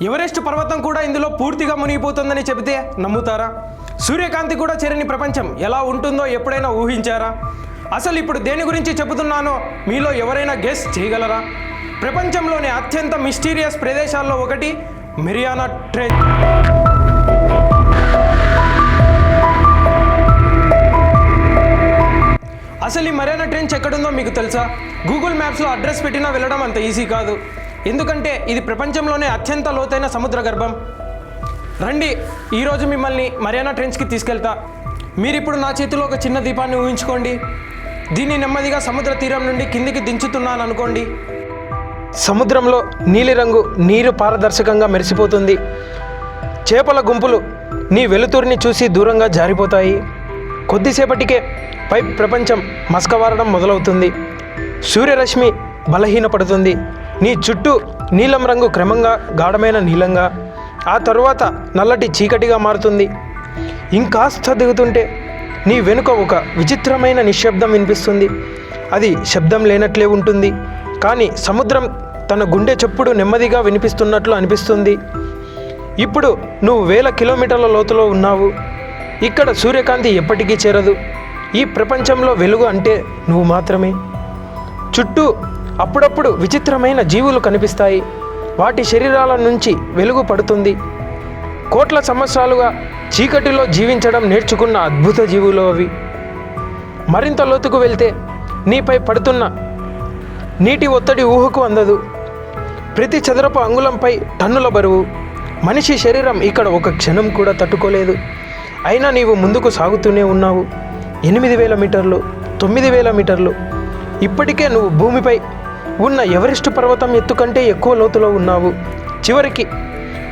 Everest పర్వతం కూడా ఇందులో పూర్తిగా మునిగిపోతుందని చెబితే నమ్ముతారా? సూర్యకాంతి కూడా చేరని ప్రపంచం ఎలా ఉంటుందో ఎప్పుడైనా ఊహించారా? అసలు ఇప్పుడు దేని గురించి చెబుతున్నానో మీలో ఎవరైనా గెస్ చేయగలరా? ప్రపంచంలోని అత్యంత మిస్టీరియస్ ప్రదేశాల్లో ఒకటి మరియానా ట్రెంచ్. అసలు ఈ మరియానా ట్రెంచ్ ఎక్కడుందో మీకు తెలుసా? గూగుల్ మ్యాప్స్లో అడ్రస్ పెట్టినా వెళ్ళడం అంత ఈజీ కాదు, ఎందుకంటే ఇది ప్రపంచంలోనే అత్యంత లోతైన సముద్ర గర్భం. రండి, ఈరోజు మిమ్మల్ని మరియానా ట్రెంచ్కి తీసుకెళ్తా. మీరిప్పుడు నా చేతిలో ఒక చిన్న దీపాన్ని ఊహించుకోండి. దీన్ని నెమ్మదిగా సముద్ర తీరం నుండి కిందికి దించుతున్నాను అనుకోండి. సముద్రంలో నీలిరంగు నీరు పారదర్శకంగా మెరిసిపోతుంది. చేపల గుంపులు నీ వెలుతురిని చూసి దూరంగా జారిపోతాయి. కొద్దిసేపటికే పై ప్రపంచం మసకవారడం మొదలవుతుంది. సూర్యరశ్మి బలహీనపడుతుంది. నీ చుట్టూ నీలం రంగు క్రమంగా గాఢమైన నీలంగా, ఆ తరువాత నల్లటి చీకటిగా మారుతుంది. ఇంకాస్త దిగుతుంటే నీ వెనుక ఒక విచిత్రమైన నిశ్శబ్దం వినిపిస్తుంది. అది శబ్దం లేనట్లే ఉంటుంది, కానీ సముద్రం తన గుండె చప్పుడు నెమ్మదిగా వినిపిస్తున్నట్లు అనిపిస్తుంది. ఇప్పుడు నువ్వు వేల కిలోమీటర్ల లోతులో ఉన్నావు. ఇక్కడ సూర్యకాంతి ఎప్పటికీ చేరదు. ఈ ప్రపంచంలో వెలుగు అంటే నువ్వు మాత్రమే. చుట్టూ అప్పుడప్పుడు విచిత్రమైన జీవులు కనిపిస్తాయి. వాటి శరీరాల నుంచి వెలుగు పడుతుంది. కోట్ల సంవత్సరాలుగా చీకటిలో జీవించడం నేర్చుకున్న అద్భుత జీవులు అవి. మరింత లోతుకు వెళ్తే నీపై పడుతున్న నీటి ఒత్తిడి ఊహకు అందదు. ప్రతి చదరపు అంగుళంపై టన్నుల బరువు. మనిషి శరీరం ఇక్కడ ఒక క్షణం కూడా తట్టుకోలేదు. అయినా నీవు ముందుకు సాగుతూనే ఉన్నావు. 8,000 మీటర్లు, 9,000 మీటర్లు. ఇప్పటికే నువ్వు భూమిపై ఉన్న ఎవరెస్ట్ పర్వతం ఎత్తు కంటే ఎక్కువ లోతులో ఉన్నావు. చివరికి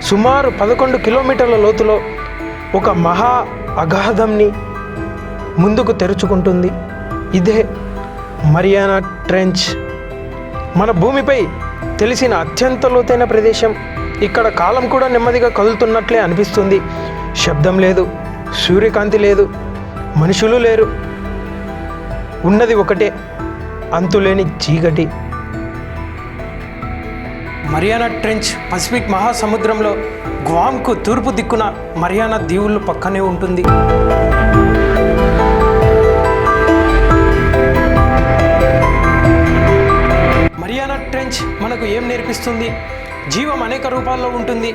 సుమారు 11 కిలోమీటర్ల లోతులో ఒక మహా అగాధంని ముందుకు తెరుచుకుంటుంది. ఇదే మరియానా ట్రెంచ్. మన భూమిపై తెలిసిన అత్యంత లోతైన ప్రదేశం. ఇక్కడ కాలం కూడా నెమ్మదిగా కదులుతున్నట్లే అనిపిస్తుంది. శబ్దం లేదు, సూర్యకాంతి లేదు, మనుషులు లేరు. ఉన్నది ఒకటే, అంతులేని చీకటి. మరియానా ట్రెంచ్ పసిఫిక్ మహాసముద్రంలో గ్వామ్కు తూర్పు దిక్కున మరియానా దీవులు పక్కనే ఉంటుంది. మరియానా ట్రెంచ్ మనకు ఏం నేర్పిస్తుంది? జీవం అనేక రూపాల్లో ఉంటుంది.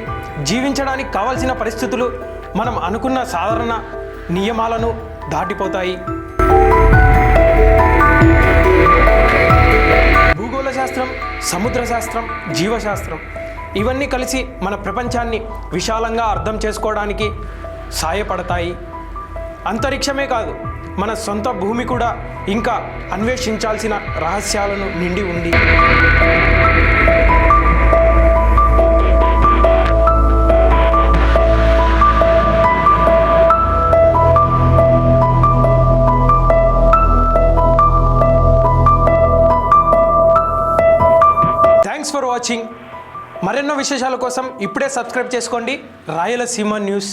జీవించడానికి కావలసిన పరిస్థితులు మనం అనుకున్న సాధారణ నియమాలను దాటిపోతాయి. భూగోళ శాస్త్రం, సముద్ర శాస్త్రం, జీవశాస్త్రం ఇవన్నీ కలిసి మన ప్రపంచాన్ని విశాలంగా అర్థం చేసుకోవడానికి సాయపడతాయి. అంతరిక్షమే కాదు, మన సొంత భూమి కూడా ఇంకా అన్వేషించాల్సిన రహస్యాలను నిండి ఉంది. Thanks for watching. మరెన్నో విశేషాల కోసం ఇప్పుడే సబ్స్క్రైబ్ చేసుకోండి రాయలసీమ న్యూస్.